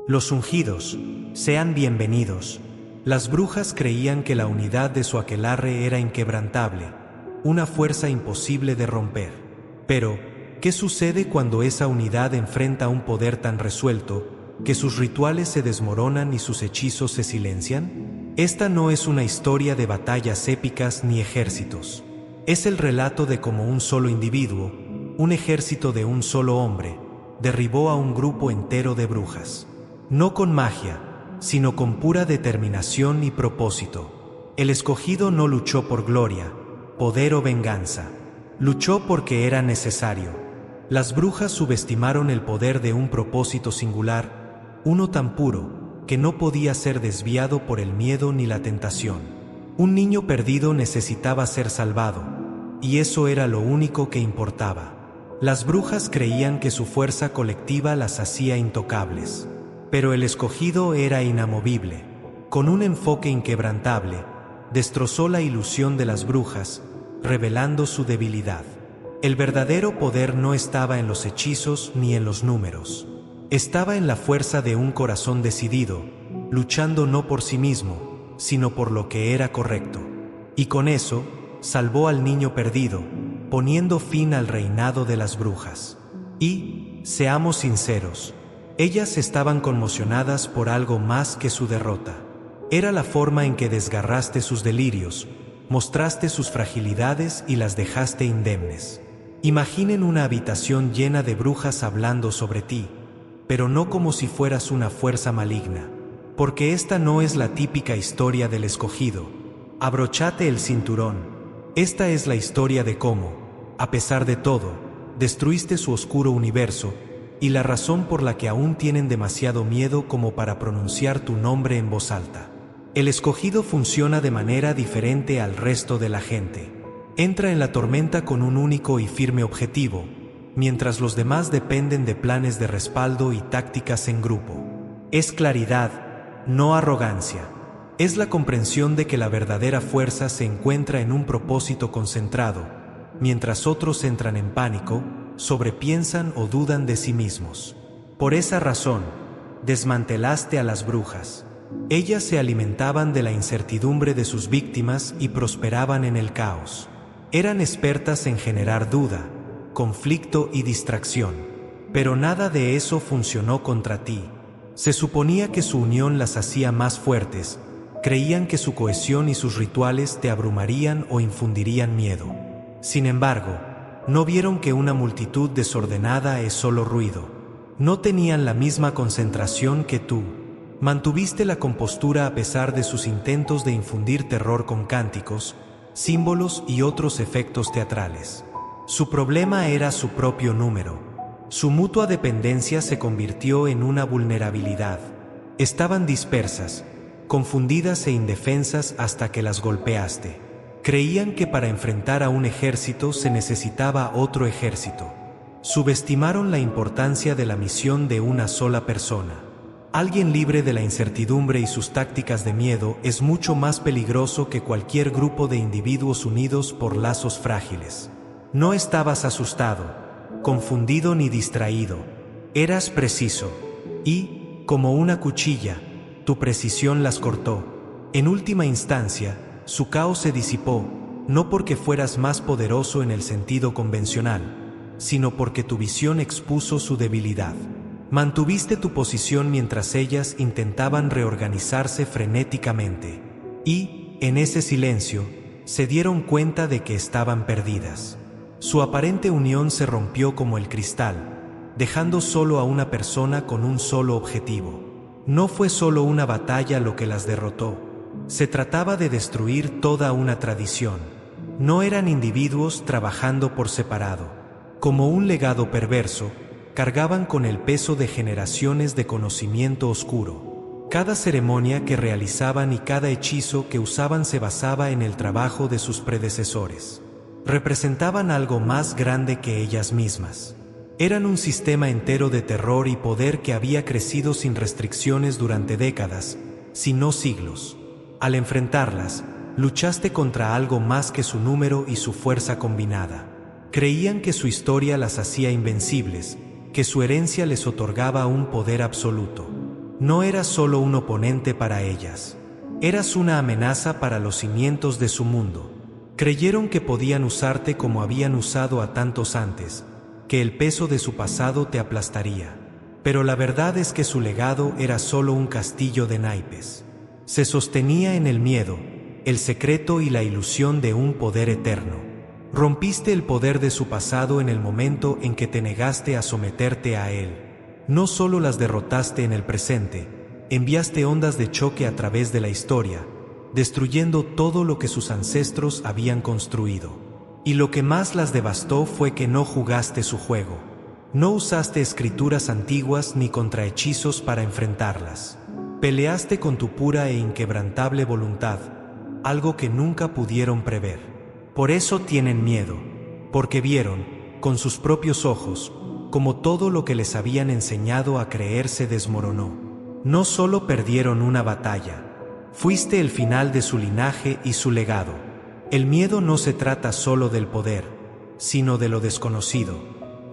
Los ungidos, sean bienvenidos. Las brujas creían que la unidad de su aquelarre era inquebrantable, una fuerza imposible de romper. Pero, ¿qué sucede cuando esa unidad enfrenta un poder tan resuelto, que sus rituales se desmoronan y sus hechizos se silencian? Esta no es una historia de batallas épicas ni ejércitos. Es el relato de cómo un solo individuo, un ejército de un solo hombre, derribó a un grupo entero de brujas. No con magia, sino con pura determinación y propósito. El escogido no luchó por gloria, poder o venganza. Luchó porque era necesario. Las brujas subestimaron el poder de un propósito singular, uno tan puro, que no podía ser desviado por el miedo ni la tentación. Un niño perdido necesitaba ser salvado, y eso era lo único que importaba. Las brujas creían que su fuerza colectiva las hacía intocables. Pero el escogido era inamovible. Con un enfoque inquebrantable, destrozó la ilusión de las brujas, revelando su debilidad. El verdadero poder no estaba en los hechizos ni en los números. Estaba en la fuerza de un corazón decidido, luchando no por sí mismo, sino por lo que era correcto. Y con eso, salvó al niño perdido, poniendo fin al reinado de las brujas. Y, seamos sinceros, ellas estaban conmocionadas por algo más que su derrota. Era la forma en que desgarraste sus delirios, mostraste sus fragilidades y las dejaste indemnes. Imaginen una habitación llena de brujas hablando sobre ti, pero no como si fueras una fuerza maligna, porque esta no es la típica historia del escogido. Abrochate el cinturón. Esta es la historia de cómo, a pesar de todo, destruiste su oscuro universo, y la razón por la que aún tienen demasiado miedo como para pronunciar tu nombre en voz alta. El escogido funciona de manera diferente al resto de la gente. Entra en la tormenta con un único y firme objetivo, mientras los demás dependen de planes de respaldo y tácticas en grupo. Es claridad, no arrogancia. Es la comprensión de que la verdadera fuerza se encuentra en un propósito concentrado, mientras otros entran en pánico, sobrepiensan o dudan de sí mismos. Por esa razón, desmantelaste a las brujas. Ellas se alimentaban de la incertidumbre de sus víctimas y prosperaban en el caos. Eran expertas en generar duda, conflicto y distracción. Pero nada de eso funcionó contra ti. Se suponía que su unión las hacía más fuertes, creían que su cohesión y sus rituales te abrumarían o infundirían miedo. Sin embargo, no vieron que una multitud desordenada es solo ruido. No tenían la misma concentración que tú. Mantuviste la compostura a pesar de sus intentos de infundir terror con cánticos, símbolos y otros efectos teatrales. Su problema era su propio número. Su mutua dependencia se convirtió en una vulnerabilidad. Estaban dispersas, confundidas e indefensas hasta que las golpeaste. Creían que para enfrentar a un ejército se necesitaba otro ejército. Subestimaron la importancia de la misión de una sola persona. Alguien libre de la incertidumbre y sus tácticas de miedo es mucho más peligroso que cualquier grupo de individuos unidos por lazos frágiles. No estabas asustado, confundido ni distraído. Eras preciso. Y, como una cuchilla, tu precisión las cortó. En última instancia, su caos se disipó, no porque fueras más poderoso en el sentido convencional, sino porque tu visión expuso su debilidad. Mantuviste tu posición mientras ellas intentaban reorganizarse frenéticamente. Y, en ese silencio, se dieron cuenta de que estaban perdidas. Su aparente unión se rompió como el cristal, dejando solo a una persona con un solo objetivo. No fue solo una batalla lo que las derrotó. Se trataba de destruir toda una tradición. No eran individuos trabajando por separado. Como un legado perverso, cargaban con el peso de generaciones de conocimiento oscuro. Cada ceremonia que realizaban y cada hechizo que usaban se basaba en el trabajo de sus predecesores. Representaban algo más grande que ellas mismas. Eran un sistema entero de terror y poder que había crecido sin restricciones durante décadas, si no siglos. Al enfrentarlas, luchaste contra algo más que su número y su fuerza combinada. Creían que su historia las hacía invencibles, que su herencia les otorgaba un poder absoluto. No eras solo un oponente para ellas. Eras una amenaza para los cimientos de su mundo. Creyeron que podían usarte como habían usado a tantos antes, que el peso de su pasado te aplastaría. Pero la verdad es que su legado era solo un castillo de naipes. Se sostenía en el miedo, el secreto y la ilusión de un poder eterno. Rompiste el poder de su pasado en el momento en que te negaste a someterte a él. No solo las derrotaste en el presente, enviaste ondas de choque a través de la historia, destruyendo todo lo que sus ancestros habían construido. Y lo que más las devastó fue que no jugaste su juego. No usaste escrituras antiguas ni contrahechizos para enfrentarlas. Peleaste con tu pura e inquebrantable voluntad, algo que nunca pudieron prever. Por eso tienen miedo, porque vieron, con sus propios ojos, como todo lo que les habían enseñado a creer se desmoronó. No solo perdieron una batalla, fuiste el final de su linaje y su legado. El miedo no se trata solo del poder, sino de lo desconocido.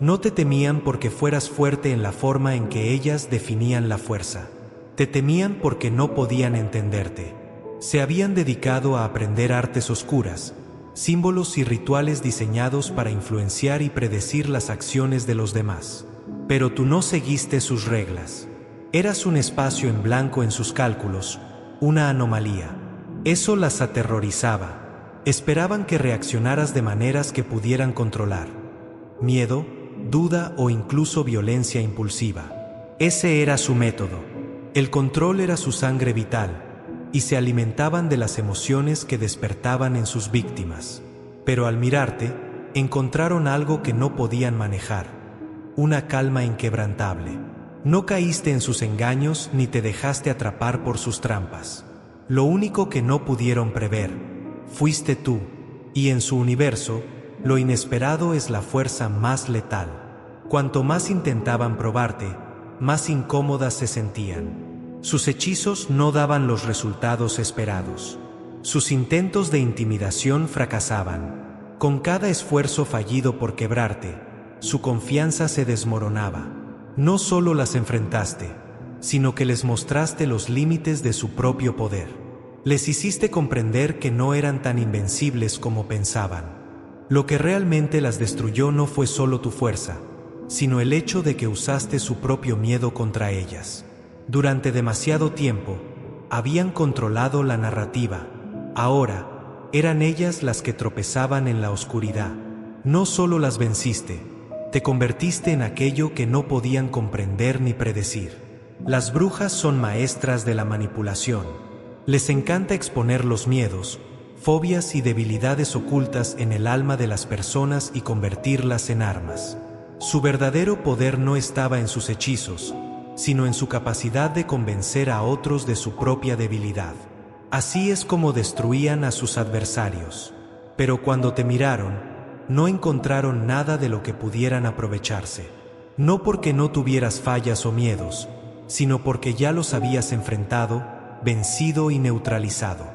No te temían porque fueras fuerte en la forma en que ellas definían la fuerza. Te temían porque no podían entenderte. Se habían dedicado a aprender artes oscuras, símbolos y rituales diseñados para influenciar y predecir las acciones de los demás. Pero tú no seguiste sus reglas. Eras un espacio en blanco en sus cálculos, una anomalía. Eso las aterrorizaba. Esperaban que reaccionaras de maneras que pudieran controlar. Miedo, duda o incluso violencia impulsiva. Ese era su método. El control era su sangre vital, y se alimentaban de las emociones que despertaban en sus víctimas. Pero al mirarte, encontraron algo que no podían manejar: una calma inquebrantable. No caíste en sus engaños ni te dejaste atrapar por sus trampas. Lo único que no pudieron prever fuiste tú, y en su universo, lo inesperado es la fuerza más letal. Cuanto más intentaban probarte, más incómodas se sentían. Sus hechizos no daban los resultados esperados. Sus intentos de intimidación fracasaban. Con cada esfuerzo fallido por quebrarte, su confianza se desmoronaba. No solo las enfrentaste, sino que les mostraste los límites de su propio poder. Les hiciste comprender que no eran tan invencibles como pensaban. Lo que realmente las destruyó no fue solo tu fuerza, sino el hecho de que usaste su propio miedo contra ellas. Durante demasiado tiempo, habían controlado la narrativa. Ahora, eran ellas las que tropezaban en la oscuridad. No solo las venciste, te convertiste en aquello que no podían comprender ni predecir. Las brujas son maestras de la manipulación. Les encanta exponer los miedos, fobias y debilidades ocultas en el alma de las personas y convertirlas en armas. Su verdadero poder no estaba en sus hechizos, sino en su capacidad de convencer a otros de su propia debilidad. Así es como destruían a sus adversarios. Pero cuando te miraron, no encontraron nada de lo que pudieran aprovecharse. No porque no tuvieras fallas o miedos, sino porque ya los habías enfrentado, vencido y neutralizado.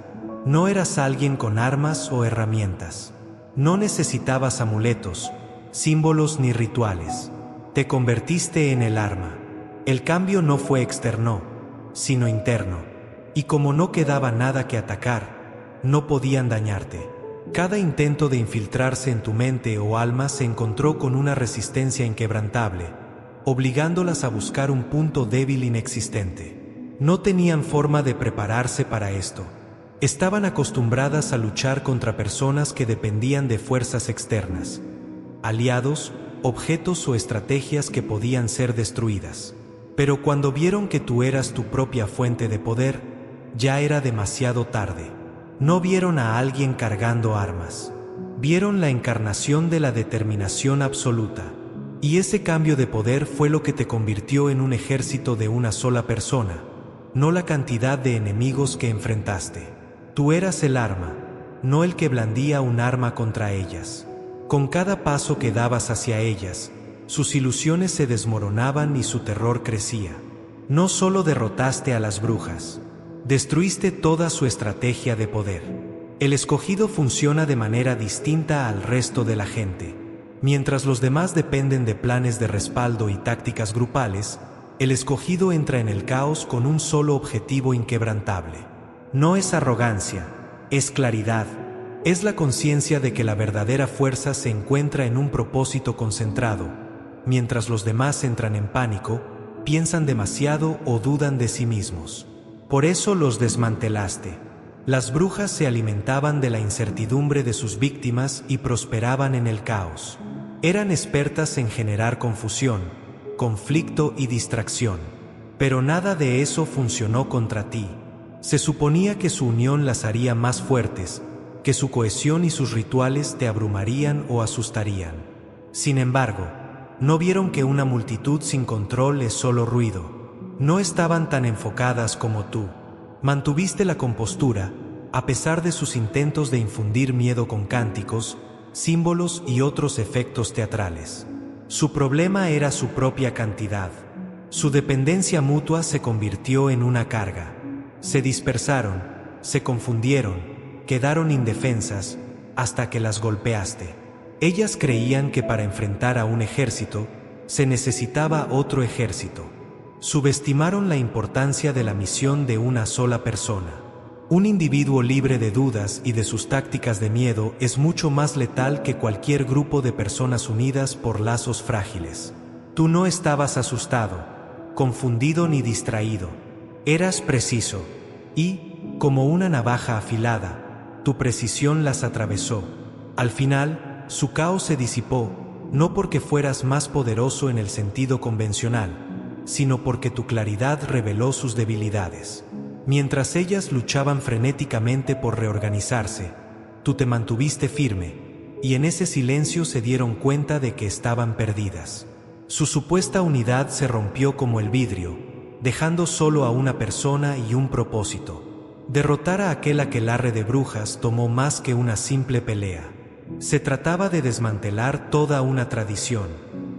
No eras alguien con armas o herramientas. No necesitabas amuletos, símbolos ni rituales. Te convertiste en el arma. El cambio no fue externo, sino interno. Y como no quedaba nada que atacar, no podían dañarte. Cada intento de infiltrarse en tu mente o alma se encontró con una resistencia inquebrantable, obligándolas a buscar un punto débil inexistente. No tenían forma de prepararse para esto. Estaban acostumbradas a luchar contra personas que dependían de fuerzas externas, aliados, objetos o estrategias que podían ser destruidas. Pero cuando vieron que tú eras tu propia fuente de poder, ya era demasiado tarde. No vieron a alguien cargando armas. Vieron la encarnación de la determinación absoluta. Y ese cambio de poder fue lo que te convirtió en un ejército de una sola persona, no la cantidad de enemigos que enfrentaste. Tú eras el arma, no el que blandía un arma contra ellas. Con cada paso que dabas hacia ellas, sus ilusiones se desmoronaban y su terror crecía. No solo derrotaste a las brujas, destruiste toda su estrategia de poder. El escogido funciona de manera distinta al resto de la gente. Mientras los demás dependen de planes de respaldo y tácticas grupales, el escogido entra en el caos con un solo objetivo inquebrantable. No es arrogancia, es claridad, es la conciencia de que la verdadera fuerza se encuentra en un propósito concentrado, mientras los demás entran en pánico, piensan demasiado o dudan de sí mismos. Por eso los desmantelaste. Las brujas se alimentaban de la incertidumbre de sus víctimas y prosperaban en el caos. Eran expertas en generar confusión, conflicto y distracción. Pero nada de eso funcionó contra ti. Se suponía que su unión las haría más fuertes, que su cohesión y sus rituales te abrumarían o asustarían. Sin embargo, no vieron que una multitud sin control es solo ruido. No estaban tan enfocadas como tú. Mantuviste la compostura, a pesar de sus intentos de infundir miedo con cánticos, símbolos y otros efectos teatrales. Su problema era su propia cantidad. Su dependencia mutua se convirtió en una carga. Se dispersaron, se confundieron, quedaron indefensas, hasta que las golpeaste. Ellas creían que para enfrentar a un ejército, se necesitaba otro ejército. Subestimaron la importancia de la misión de una sola persona. Un individuo libre de dudas y de sus tácticas de miedo es mucho más letal que cualquier grupo de personas unidas por lazos frágiles. Tú no estabas asustado, confundido ni distraído. Eras preciso. Y, como una navaja afilada, tu precisión las atravesó. Al final, su caos se disipó, no porque fueras más poderoso en el sentido convencional, sino porque tu claridad reveló sus debilidades. Mientras ellas luchaban frenéticamente por reorganizarse, tú te mantuviste firme, y en ese silencio se dieron cuenta de que estaban perdidas. Su supuesta unidad se rompió como el vidrio, dejando solo a una persona y un propósito. Derrotar a aquel aquelarre de brujas tomó más que una simple pelea. Se trataba de desmantelar toda una tradición.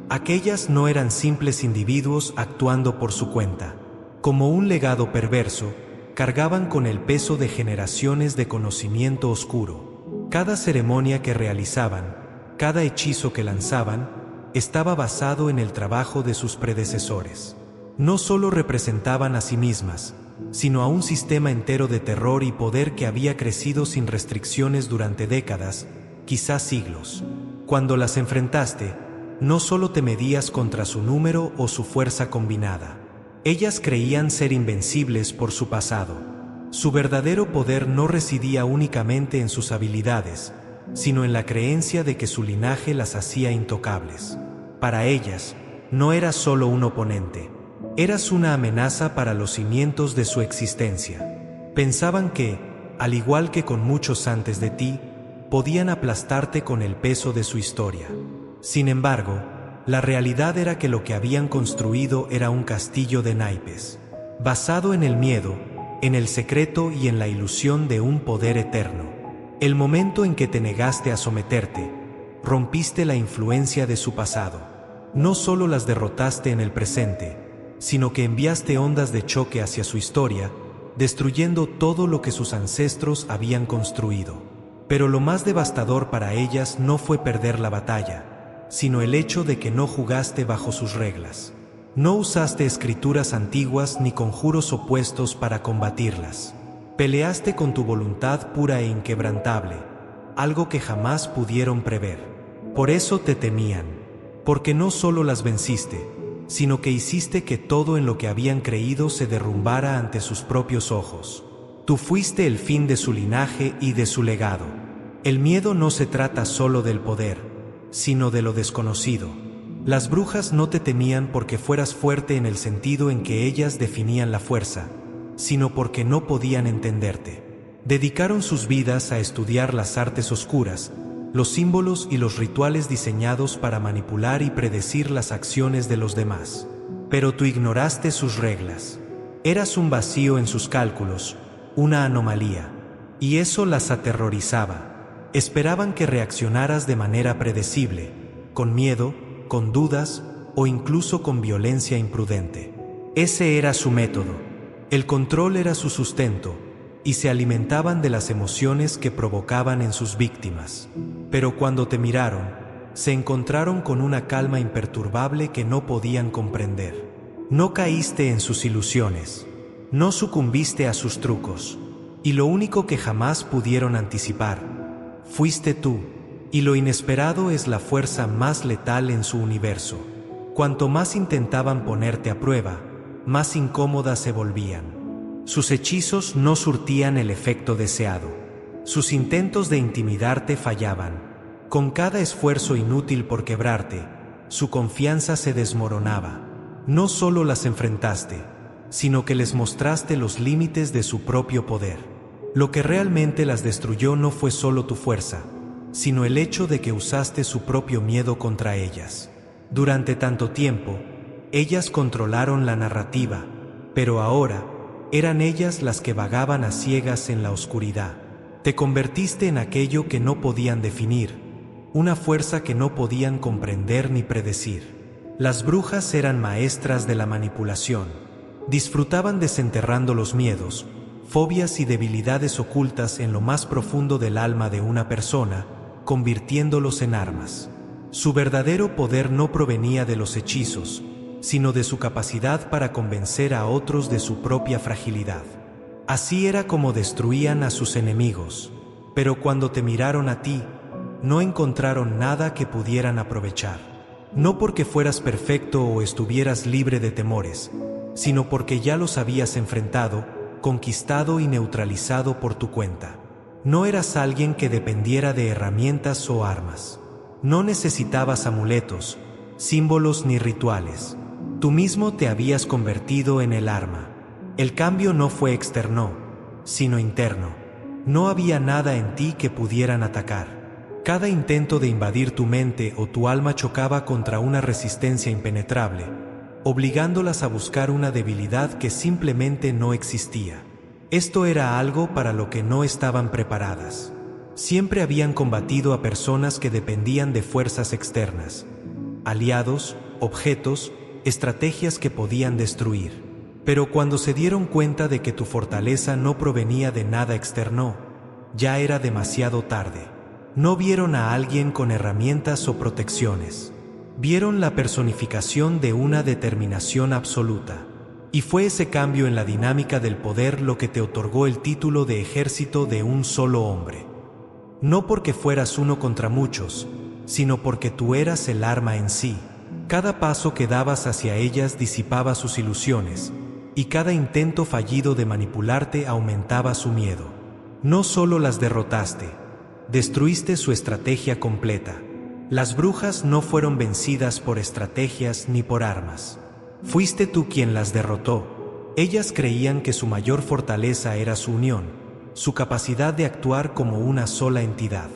Aquellas no eran simples individuos actuando por su cuenta. Como un legado perverso, cargaban con el peso de generaciones de conocimiento oscuro. Cada ceremonia que realizaban, cada hechizo que lanzaban, estaba basado en el trabajo de sus predecesores. No solo representaban a sí mismas, sino a un sistema entero de terror y poder que había crecido sin restricciones durante décadas, quizás siglos. Cuando las enfrentaste, no solo te medías contra su número o su fuerza combinada. Ellas creían ser invencibles por su pasado. Su verdadero poder no residía únicamente en sus habilidades, sino en la creencia de que su linaje las hacía intocables. Para ellas, no eras solo un oponente. Eras una amenaza para los cimientos de su existencia. Pensaban que, al igual que con muchos antes de ti, podían aplastarte con el peso de su historia. Sin embargo, la realidad era que lo que habían construido era un castillo de naipes, basado en el miedo, en el secreto y en la ilusión de un poder eterno. El momento en que te negaste a someterte, rompiste la influencia de su pasado. No solo las derrotaste en el presente, sino que enviaste ondas de choque hacia su historia, destruyendo todo lo que sus ancestros habían construido. Pero lo más devastador para ellas no fue perder la batalla, sino el hecho de que no jugaste bajo sus reglas. No usaste escrituras antiguas ni conjuros opuestos para combatirlas. Peleaste con tu voluntad pura e inquebrantable, algo que jamás pudieron prever. Por eso te temían, porque no solo las venciste, sino que hiciste que todo en lo que habían creído se derrumbara ante sus propios ojos. Tú fuiste el fin de su linaje y de su legado. El miedo no se trata solo del poder, sino de lo desconocido. Las brujas no te temían porque fueras fuerte en el sentido en que ellas definían la fuerza, sino porque no podían entenderte. Dedicaron sus vidas a estudiar las artes oscuras, los símbolos y los rituales diseñados para manipular y predecir las acciones de los demás. Pero tú ignoraste sus reglas. Eras un vacío en sus cálculos, una anomalía, y eso las aterrorizaba. Esperaban que reaccionaras de manera predecible, con miedo, con dudas o incluso con violencia imprudente. Ese era su método. El control era su sustento, y se alimentaban de las emociones que provocaban en sus víctimas. Pero cuando te miraron, se encontraron con una calma imperturbable que no podían comprender. No caíste en sus ilusiones. No sucumbiste a sus trucos. Y lo único que jamás pudieron anticipar fuiste tú. Y lo inesperado es la fuerza más letal en su universo. Cuanto más intentaban ponerte a prueba, más incómodas se volvían. Sus hechizos no surtían el efecto deseado. Sus intentos de intimidarte fallaban. Con cada esfuerzo inútil por quebrarte, su confianza se desmoronaba. No solo las enfrentaste, sino que les mostraste los límites de su propio poder. Lo que realmente las destruyó no fue solo tu fuerza, sino el hecho de que usaste su propio miedo contra ellas. Durante tanto tiempo, ellas controlaron la narrativa, pero ahora eran ellas las que vagaban a ciegas en la oscuridad. Te convertiste en aquello que no podían definir, una fuerza que no podían comprender ni predecir. Las brujas eran maestras de la manipulación. Disfrutaban desenterrando los miedos, fobias y debilidades ocultas en lo más profundo del alma de una persona, convirtiéndolos en armas. Su verdadero poder no provenía de los hechizos, sino de su capacidad para convencer a otros de su propia fragilidad. Así era como destruían a sus enemigos, pero cuando te miraron a ti, no encontraron nada que pudieran aprovechar. No porque fueras perfecto o estuvieras libre de temores, sino porque ya los habías enfrentado, conquistado y neutralizado por tu cuenta. No eras alguien que dependiera de herramientas o armas. No necesitabas amuletos, símbolos ni rituales. Tú mismo te habías convertido en el arma. El cambio no fue externo, sino interno. No había nada en ti que pudieran atacar. Cada intento de invadir tu mente o tu alma chocaba contra una resistencia impenetrable, obligándolas a buscar una debilidad que simplemente no existía. Esto era algo para lo que no estaban preparadas. Siempre habían combatido a personas que dependían de fuerzas externas, aliados, objetos, estrategias que podían destruir. Pero cuando se dieron cuenta de que tu fortaleza no provenía de nada externo, ya era demasiado tarde. No vieron a alguien con herramientas o protecciones. Vieron la personificación de una determinación absoluta. Y fue ese cambio en la dinámica del poder lo que te otorgó el título de ejército de un solo hombre. No porque fueras uno contra muchos, sino porque tú eras el arma en sí. Cada paso que dabas hacia ellas disipaba sus ilusiones, y cada intento fallido de manipularte aumentaba su miedo. No solo las derrotaste, destruiste su estrategia completa. Las brujas no fueron vencidas por estrategias ni por armas. Fuiste tú quien las derrotó. Ellas creían que su mayor fortaleza era su unión, su capacidad de actuar como una sola entidad.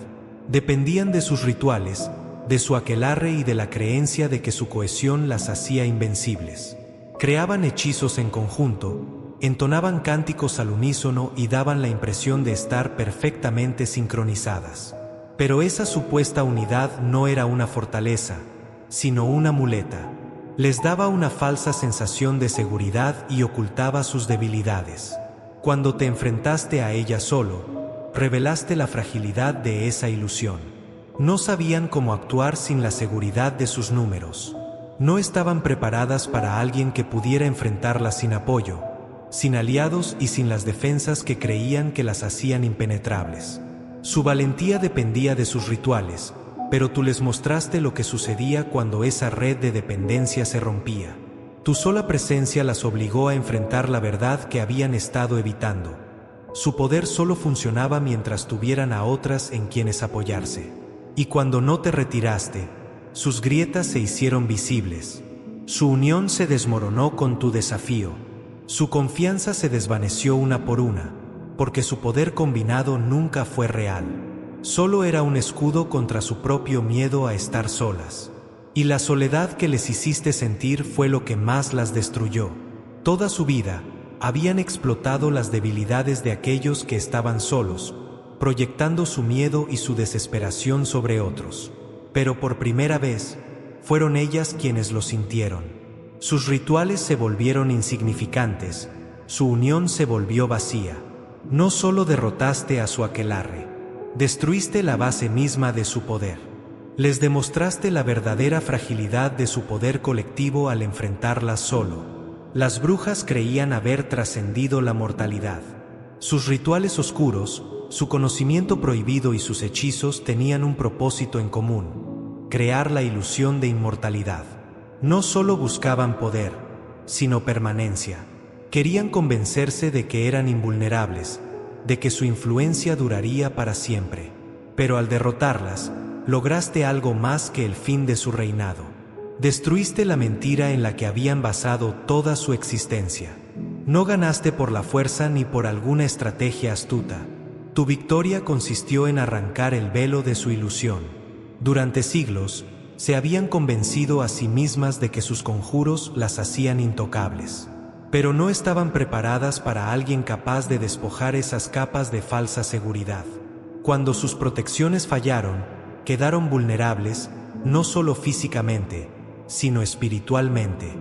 Dependían de sus rituales, de su aquelarre y de la creencia de que su cohesión las hacía invencibles. Creaban hechizos en conjunto, entonaban cánticos al unísono y daban la impresión de estar perfectamente sincronizadas. Pero esa supuesta unidad no era una fortaleza, sino una muleta. Les daba una falsa sensación de seguridad y ocultaba sus debilidades. Cuando te enfrentaste a ella solo, revelaste la fragilidad de esa ilusión. No sabían cómo actuar sin la seguridad de sus números. No estaban preparadas para alguien que pudiera enfrentarlas sin apoyo, sin aliados y sin las defensas que creían que las hacían impenetrables. Su valentía dependía de sus rituales, pero tú les mostraste lo que sucedía cuando esa red de dependencia se rompía. Tu sola presencia las obligó a enfrentar la verdad que habían estado evitando. Su poder solo funcionaba mientras tuvieran a otras en quienes apoyarse. Y cuando no te retiraste, sus grietas se hicieron visibles. Su unión se desmoronó con tu desafío. Su confianza se desvaneció una por una, porque su poder combinado nunca fue real. Solo era un escudo contra su propio miedo a estar solas. Y la soledad que les hiciste sentir fue lo que más las destruyó. Toda su vida, habían explotado las debilidades de aquellos que estaban solos, proyectando su miedo y su desesperación sobre otros. Pero por primera vez, fueron ellas quienes lo sintieron. Sus rituales se volvieron insignificantes, su unión se volvió vacía. No solo derrotaste a su aquelarre, destruiste la base misma de su poder. Les demostraste la verdadera fragilidad de su poder colectivo al enfrentarlas solo. Las brujas creían haber trascendido la mortalidad. Sus rituales oscuros, su conocimiento prohibido y sus hechizos tenían un propósito en común: crear la ilusión de inmortalidad. No solo buscaban poder, sino permanencia. Querían convencerse de que eran invulnerables, de que su influencia duraría para siempre. Pero al derrotarlas, lograste algo más que el fin de su reinado. Destruiste la mentira en la que habían basado toda su existencia. No ganaste por la fuerza ni por alguna estrategia astuta. Tu victoria consistió en arrancar el velo de su ilusión. Durante siglos, se habían convencido a sí mismas de que sus conjuros las hacían intocables. Pero no estaban preparadas para alguien capaz de despojar esas capas de falsa seguridad. Cuando sus protecciones fallaron, quedaron vulnerables, no solo físicamente, sino espiritualmente.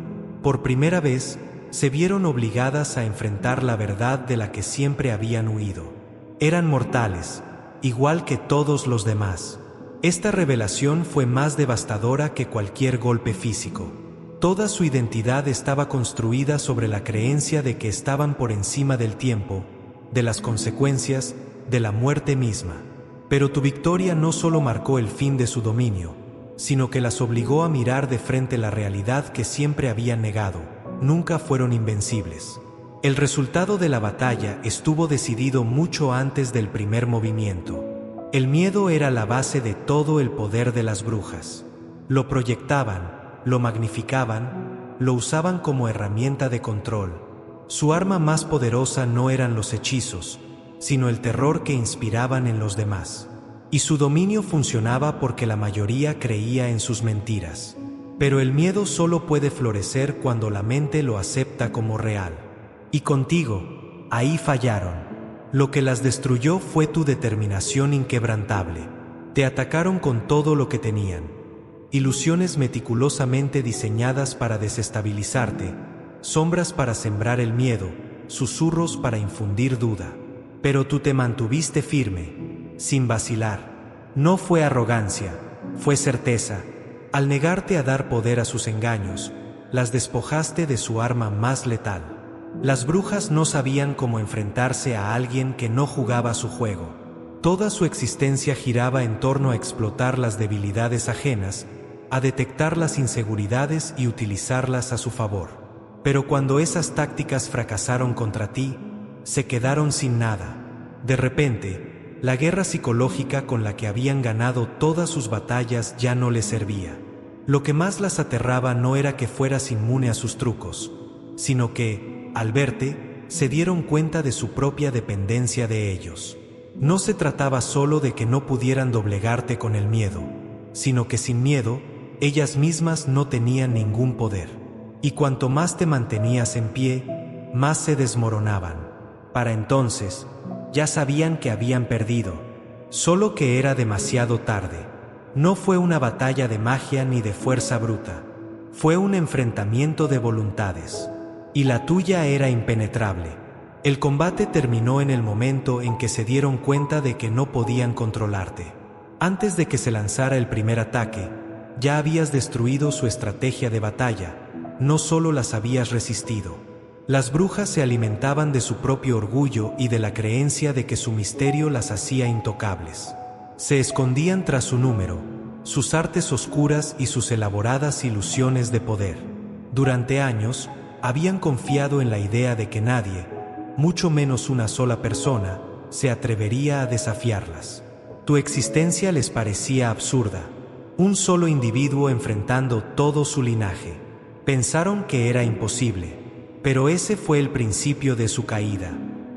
Por primera vez, se vieron obligadas a enfrentar la verdad de la que siempre habían huido. Eran mortales, igual que todos los demás. Esta revelación fue más devastadora que cualquier golpe físico. Toda su identidad estaba construida sobre la creencia de que estaban por encima del tiempo, de las consecuencias, de la muerte misma. Pero tu victoria no solo marcó el fin de su dominio, sino que las obligó a mirar de frente la realidad que siempre habían negado: nunca fueron invencibles. El resultado de la batalla estuvo decidido mucho antes del primer movimiento. El miedo era la base de todo el poder de las brujas. Lo proyectaban, lo magnificaban, lo usaban como herramienta de control. Su arma más poderosa no eran los hechizos, sino el terror que inspiraban en los demás. Y su dominio funcionaba porque la mayoría creía en sus mentiras. Pero el miedo solo puede florecer cuando la mente lo acepta como real. Y contigo, ahí fallaron. Lo que las destruyó fue tu determinación inquebrantable. Te atacaron con todo lo que tenían. Ilusiones meticulosamente diseñadas para desestabilizarte, sombras para sembrar el miedo, susurros para infundir duda. Pero tú te mantuviste firme, sin vacilar. No fue arrogancia, fue certeza. Al negarte a dar poder a sus engaños, las despojaste de su arma más letal. Las brujas no sabían cómo enfrentarse a alguien que no jugaba su juego. Toda su existencia giraba en torno a explotar las debilidades ajenas, a detectar las inseguridades y utilizarlas a su favor. Pero cuando esas tácticas fracasaron contra ti, se quedaron sin nada. De repente, la guerra psicológica con la que habían ganado todas sus batallas ya no les servía. Lo que más las aterraba no era que fueras inmune a sus trucos, sino que, al verte, se dieron cuenta de su propia dependencia de ellos. No se trataba solo de que no pudieran doblegarte con el miedo, sino que sin miedo, ellas mismas no tenían ningún poder. Y cuanto más te mantenías en pie, más se desmoronaban. Para entonces, ya sabían que habían perdido, solo que era demasiado tarde. No fue una batalla de magia ni de fuerza bruta. Fue un enfrentamiento de voluntades. Y la tuya era impenetrable. El combate terminó en el momento en que se dieron cuenta de que no podían controlarte. Antes de que se lanzara el primer ataque, ya habías destruido su estrategia de batalla, no solo las habías resistido. Las brujas se alimentaban de su propio orgullo y de la creencia de que su misterio las hacía intocables. Se escondían tras su número, sus artes oscuras y sus elaboradas ilusiones de poder. Durante años, habían confiado en la idea de que nadie, mucho menos una sola persona, se atrevería a desafiarlas. Tu existencia les parecía absurda. Un solo individuo enfrentando todo su linaje. Pensaron que era imposible, pero ese fue el principio de su caída.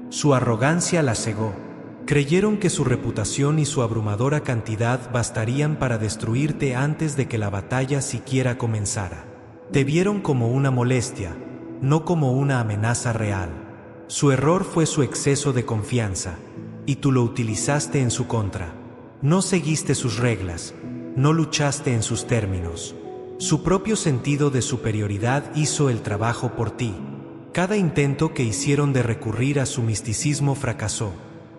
Su arrogancia la cegó. Creyeron que su reputación y su abrumadora cantidad bastarían para destruirte antes de que la batalla siquiera comenzara. Te vieron como una molestia, no como una amenaza real. Su error fue su exceso de confianza, y tú lo utilizaste en su contra. No seguiste sus reglas, no luchaste en sus términos. Su propio sentido de superioridad hizo el trabajo por ti. Cada intento que hicieron de recurrir a su misticismo fracasó.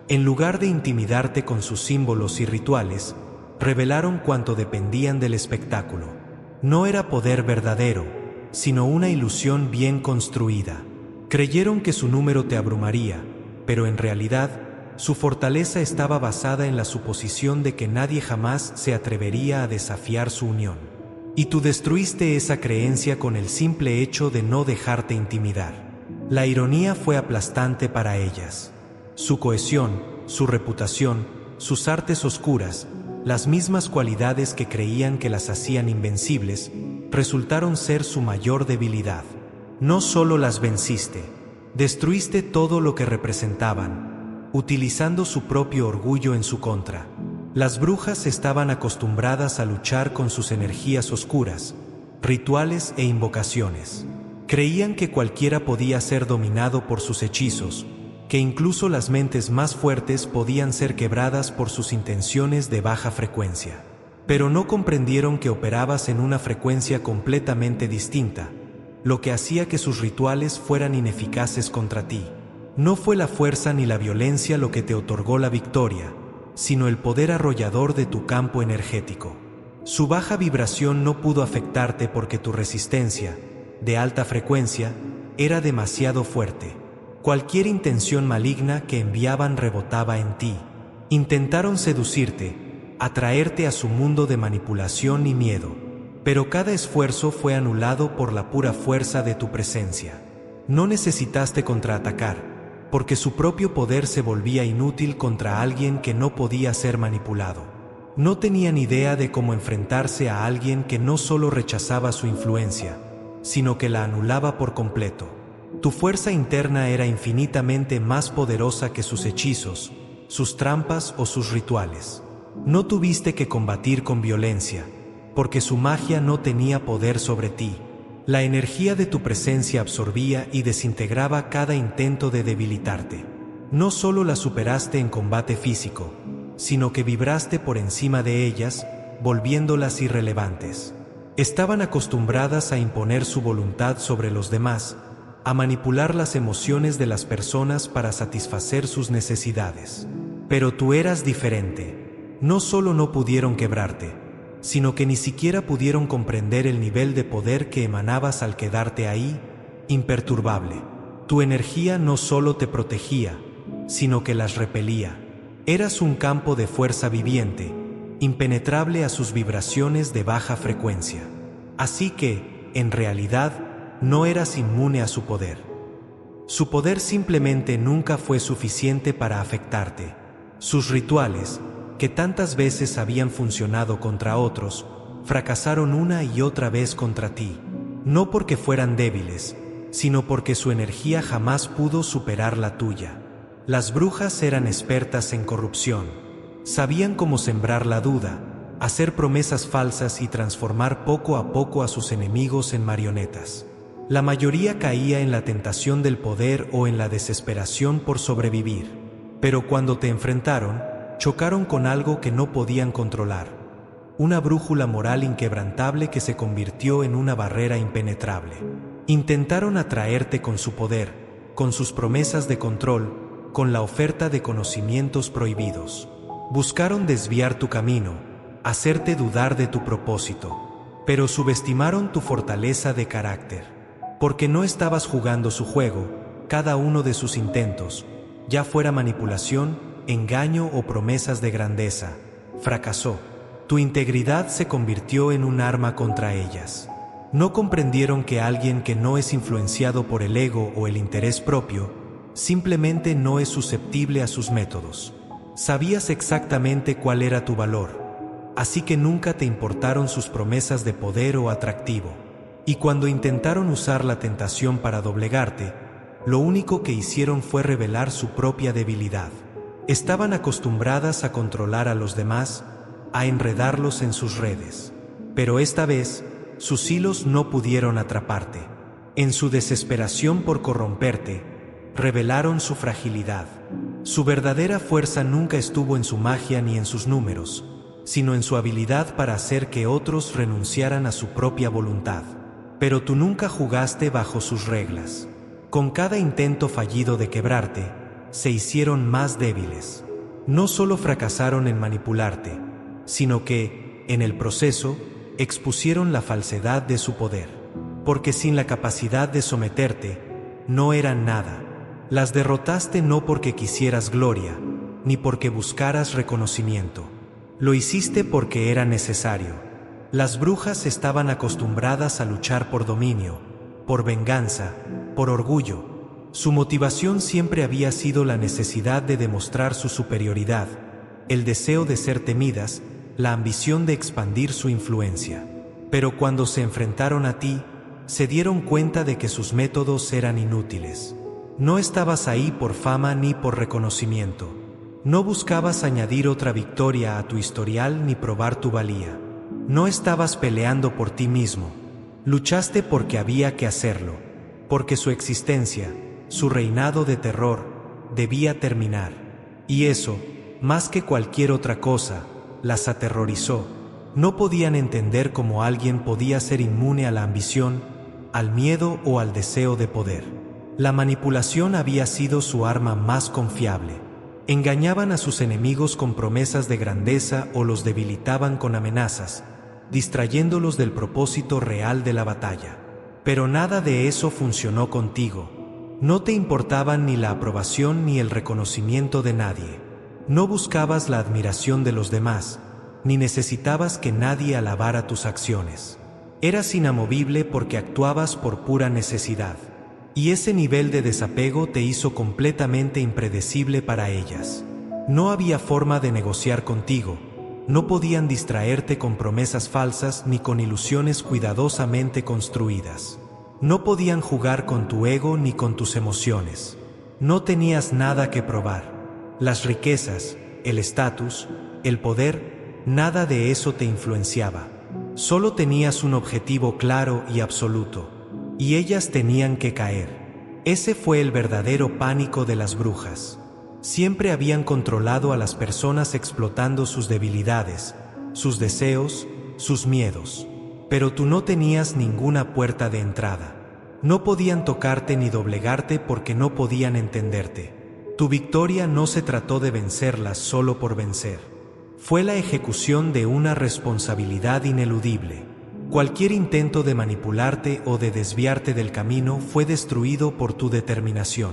En lugar de intimidarte con sus símbolos y rituales, revelaron cuánto dependían del espectáculo. No era poder verdadero, sino una ilusión bien construida. Creyeron que su número te abrumaría, pero en realidad, su fortaleza estaba basada en la suposición de que nadie jamás se atrevería a desafiar su unión. Y tú destruiste esa creencia con el simple hecho de no dejarte intimidar. La ironía fue aplastante para ellas. Su cohesión, su reputación, sus artes oscuras, las mismas cualidades que creían que las hacían invencibles, resultaron ser su mayor debilidad. No solo las venciste, destruiste todo lo que representaban, utilizando su propio orgullo en su contra. Las brujas estaban acostumbradas a luchar con sus energías oscuras, rituales e invocaciones. Creían que cualquiera podía ser dominado por sus hechizos, que incluso las mentes más fuertes podían ser quebradas por sus intenciones de baja frecuencia. Pero no comprendieron que operabas en una frecuencia completamente distinta, lo que hacía que sus rituales fueran ineficaces contra ti. No fue la fuerza ni la violencia lo que te otorgó la victoria, sino el poder arrollador de tu campo energético. Su baja vibración no pudo afectarte porque tu resistencia, de alta frecuencia, era demasiado fuerte. Cualquier intención maligna que enviaban rebotaba en ti. Intentaron seducirte, atraerte a su mundo de manipulación y miedo, pero cada esfuerzo fue anulado por la pura fuerza de tu presencia. No necesitaste contraatacar, porque su propio poder se volvía inútil contra alguien que no podía ser manipulado. No tenían idea de cómo enfrentarse a alguien que no solo rechazaba su influencia, sino que la anulaba por completo. Tu fuerza interna era infinitamente más poderosa que sus hechizos, sus trampas o sus rituales. No tuviste que combatir con violencia, porque su magia no tenía poder sobre ti. La energía de tu presencia absorbía y desintegraba cada intento de debilitarte. No solo la superaste en combate físico, sino que vibraste por encima de ellas, volviéndolas irrelevantes. Estaban acostumbradas a imponer su voluntad sobre los demás, a manipular las emociones de las personas para satisfacer sus necesidades. Pero tú eras diferente. No solo no pudieron quebrarte, sino que ni siquiera pudieron comprender el nivel de poder que emanabas al quedarte ahí, imperturbable. Tu energía no solo te protegía, sino que las repelía. Eras un campo de fuerza viviente, impenetrable a sus vibraciones de baja frecuencia. Así que, en realidad, no eras inmune a su poder. Su poder simplemente nunca fue suficiente para afectarte. Sus rituales, que tantas veces habían funcionado contra otros, fracasaron una y otra vez contra ti. No porque fueran débiles, sino porque su energía jamás pudo superar la tuya. Las brujas eran expertas en corrupción. Sabían cómo sembrar la duda, hacer promesas falsas y transformar poco a poco a sus enemigos en marionetas. La mayoría caía en la tentación del poder o en la desesperación por sobrevivir. Pero cuando te enfrentaron, chocaron con algo que no podían controlar. Una brújula moral inquebrantable que se convirtió en una barrera impenetrable. Intentaron atraerte con su poder, con sus promesas de control, con la oferta de conocimientos prohibidos. Buscaron desviar tu camino, hacerte dudar de tu propósito, pero subestimaron tu fortaleza de carácter. Porque no estabas jugando su juego, cada uno de sus intentos, ya fuera manipulación, engaño o promesas de grandeza, fracasó. Tu integridad se convirtió en un arma contra ellas. No comprendieron que alguien que no es influenciado por el ego o el interés propio, simplemente no es susceptible a sus métodos. Sabías exactamente cuál era tu valor, así que nunca te importaron sus promesas de poder o atractivo. Y cuando intentaron usar la tentación para doblegarte, lo único que hicieron fue revelar su propia debilidad. Estaban acostumbradas a controlar a los demás, a enredarlos en sus redes. Pero esta vez, sus hilos no pudieron atraparte. En su desesperación por corromperte, revelaron su fragilidad. Su verdadera fuerza nunca estuvo en su magia ni en sus números, sino en su habilidad para hacer que otros renunciaran a su propia voluntad. Pero tú nunca jugaste bajo sus reglas. Con cada intento fallido de quebrarte, se hicieron más débiles. No solo fracasaron en manipularte, sino que, en el proceso, expusieron la falsedad de su poder. porque sin la capacidad de someterte, no eran nada. Las derrotaste no porque quisieras gloria, ni porque buscaras reconocimiento. Lo hiciste porque era necesario. Las brujas estaban acostumbradas a luchar por dominio, por venganza, por orgullo. Su motivación siempre había sido la necesidad de demostrar su superioridad, el deseo de ser temidas, la ambición de expandir su influencia. Pero cuando se enfrentaron a ti, se dieron cuenta de que sus métodos eran inútiles. No estabas ahí por fama ni por reconocimiento. No buscabas añadir otra victoria a tu historial ni probar tu valía. No estabas peleando por ti mismo. Luchaste porque había que hacerlo, porque su existencia, su reinado de terror, debía terminar. Y eso, más que cualquier otra cosa, las aterrorizó. No podían entender cómo alguien podía ser inmune a la ambición, al miedo o al deseo de poder. La manipulación había sido su arma más confiable. Engañaban a sus enemigos con promesas de grandeza o los debilitaban con amenazas, distrayéndolos del propósito real de la batalla. Pero nada de eso funcionó contigo. No te importaban ni la aprobación ni el reconocimiento de nadie. No buscabas la admiración de los demás, ni necesitabas que nadie alabara tus acciones. Eras inamovible porque actuabas por pura necesidad. Y ese nivel de desapego te hizo completamente impredecible para ellas. No había forma de negociar contigo. No podían distraerte con promesas falsas ni con ilusiones cuidadosamente construidas. No podían jugar con tu ego ni con tus emociones. No tenías nada que probar. Las riquezas, el estatus, el poder, nada de eso te influenciaba. Solo tenías un objetivo claro y absoluto. Y ellas tenían que caer. Ese fue el verdadero pánico de las brujas. Siempre habían controlado a las personas explotando sus debilidades, sus deseos, sus miedos. Pero tú no tenías ninguna puerta de entrada. No podían tocarte ni doblegarte porque no podían entenderte. Tu victoria no se trató de vencerlas solo por vencer. Fue la ejecución de una responsabilidad ineludible. Cualquier intento de manipularte o de desviarte del camino fue destruido por tu determinación.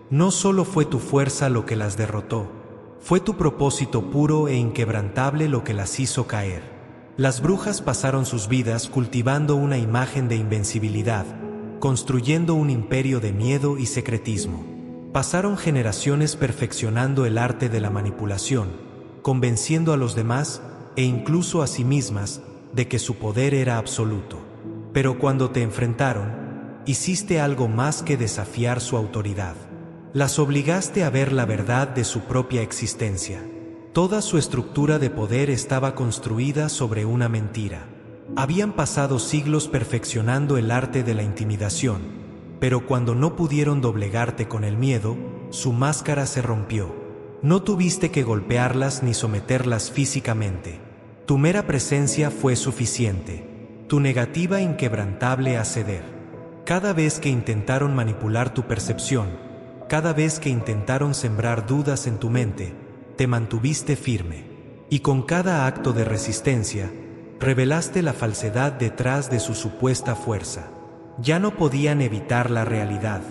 No solo fue tu fuerza lo que las derrotó, fue tu propósito puro e inquebrantable lo que las hizo caer. Las brujas pasaron sus vidas cultivando una imagen de invencibilidad, construyendo un imperio de miedo y secretismo. Pasaron generaciones perfeccionando el arte de la manipulación, convenciendo a los demás e incluso a sí mismas de que su poder era absoluto. Pero cuando te enfrentaron, hiciste algo más que desafiar su autoridad. Las obligaste a ver la verdad de su propia existencia. Toda su estructura de poder estaba construida sobre una mentira. Habían pasado siglos perfeccionando el arte de la intimidación, pero cuando no pudieron doblegarte con el miedo, su máscara se rompió. No tuviste que golpearlas ni someterlas físicamente. Tu mera presencia fue suficiente, tu negativa inquebrantable a ceder. Cada vez que intentaron manipular tu percepción, cada vez que intentaron sembrar dudas en tu mente, te mantuviste firme. Y con cada acto de resistencia, revelaste la falsedad detrás de su supuesta fuerza. Ya no podían evitar la realidad.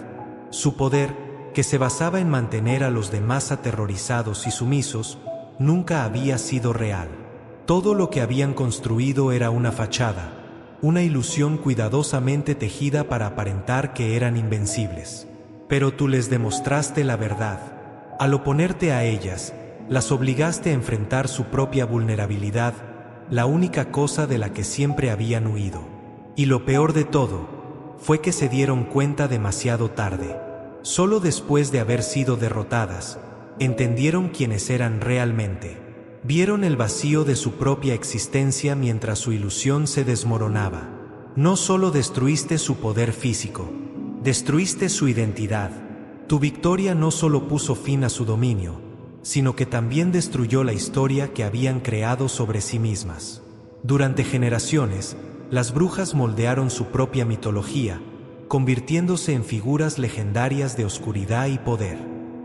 Su poder, que se basaba en mantener a los demás aterrorizados y sumisos, nunca había sido real. Todo lo que habían construido era una fachada, una ilusión cuidadosamente tejida para aparentar que eran invencibles. Pero tú les demostraste la verdad. Al oponerte a ellas, las obligaste a enfrentar su propia vulnerabilidad, la única cosa de la que siempre habían huido. Y lo peor de todo, fue que se dieron cuenta demasiado tarde. Solo después de haber sido derrotadas, entendieron quiénes eran realmente. Vieron el vacío de su propia existencia mientras su ilusión se desmoronaba. No solo destruiste su poder físico, destruiste su identidad. Tu victoria no solo puso fin a su dominio, sino que también destruyó la historia que habían creado sobre sí mismas. Durante generaciones, las brujas moldearon su propia mitología, convirtiéndose en figuras legendarias de oscuridad y poder.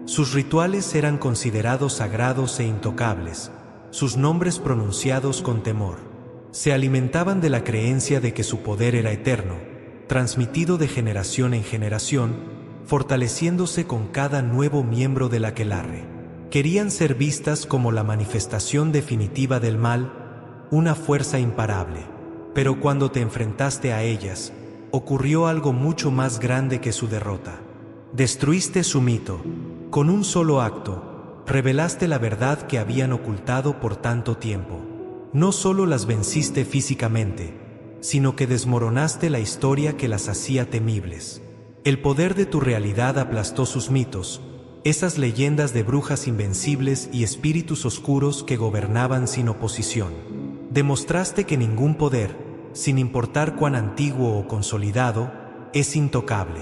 Sus rituales eran considerados sagrados e intocables, sus nombres pronunciados con temor. Se alimentaban de la creencia de que su poder era eterno, transmitido de generación en generación, fortaleciéndose con cada nuevo miembro del aquelarre. Querían ser vistas como la manifestación definitiva del mal, una fuerza imparable. Pero cuando te enfrentaste a ellas, ocurrió algo mucho más grande que su derrota. Destruiste su mito. Con un solo acto, revelaste la verdad que habían ocultado por tanto tiempo. No solo las venciste físicamente, sino que desmoronaste la historia que las hacía temibles. El poder de tu realidad aplastó sus mitos, esas leyendas de brujas invencibles y espíritus oscuros que gobernaban sin oposición. Demostraste que ningún poder, sin importar cuán antiguo o consolidado, es intocable.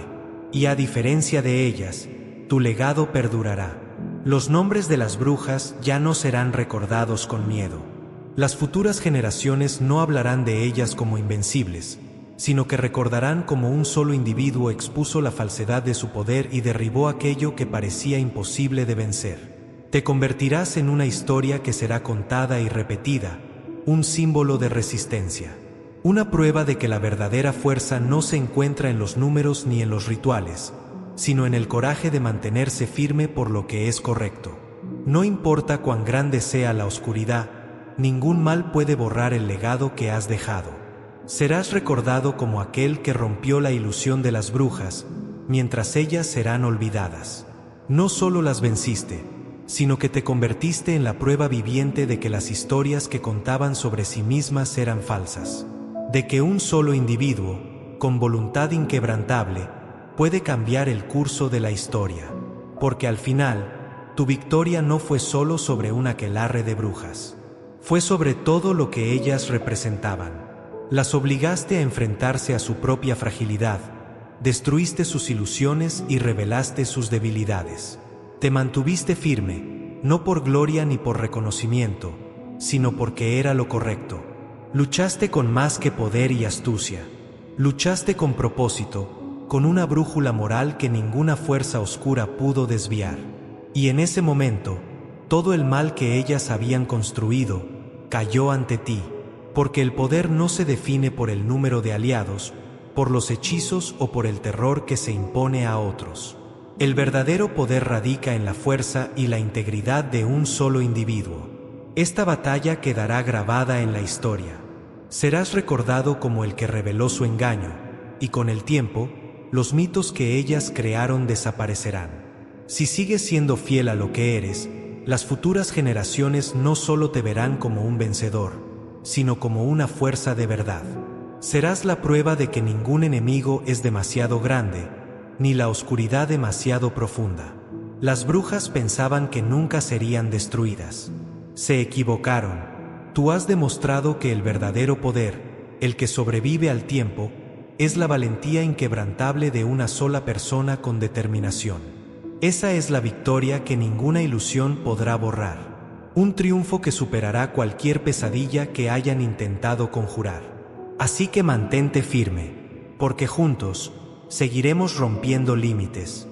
Y a diferencia de ellas, tu legado perdurará. Los nombres de las brujas ya no serán recordados con miedo. Las futuras generaciones no hablarán de ellas como invencibles, sino que recordarán cómo un solo individuo expuso la falsedad de su poder y derribó aquello que parecía imposible de vencer. Te convertirás en una historia que será contada y repetida, un símbolo de resistencia. Una prueba de que la verdadera fuerza no se encuentra en los números ni en los rituales, sino en el coraje de mantenerse firme por lo que es correcto. No importa cuán grande sea la oscuridad, ningún mal puede borrar el legado que has dejado. Serás recordado como aquel que rompió la ilusión de las brujas, mientras ellas serán olvidadas. No solo las venciste, sino que te convertiste en la prueba viviente de que las historias que contaban sobre sí mismas eran falsas. De que un solo individuo, con voluntad inquebrantable, puede cambiar el curso de la historia. Porque al final, tu victoria no fue solo sobre un aquelarre de brujas. Fue sobre todo lo que ellas representaban. Las obligaste a enfrentarse a su propia fragilidad, destruiste sus ilusiones y revelaste sus debilidades. Te mantuviste firme, no por gloria ni por reconocimiento, sino porque era lo correcto. Luchaste con más que poder y astucia. Luchaste con propósito, con una brújula moral que ninguna fuerza oscura pudo desviar. Y en ese momento, todo el mal que ellas habían construido cayó ante ti. Porque el poder no se define por el número de aliados, por los hechizos o por el terror que se impone a otros. El verdadero poder radica en la fuerza y la integridad de un solo individuo. Esta batalla quedará grabada en la historia. Serás recordado como el que reveló su engaño, y con el tiempo, los mitos que ellas crearon desaparecerán. Si sigues siendo fiel a lo que eres, las futuras generaciones no solo te verán como un vencedor, sino como una fuerza de verdad. Serás la prueba de que ningún enemigo es demasiado grande, ni la oscuridad demasiado profunda. Las brujas pensaban que nunca serían destruidas. Se equivocaron. Tú has demostrado que el verdadero poder, el que sobrevive al tiempo, es la valentía inquebrantable de una sola persona con determinación. Esa es la victoria que ninguna ilusión podrá borrar. Un triunfo que superará cualquier pesadilla que hayan intentado conjurar. Así que mantente firme, porque juntos seguiremos rompiendo límites.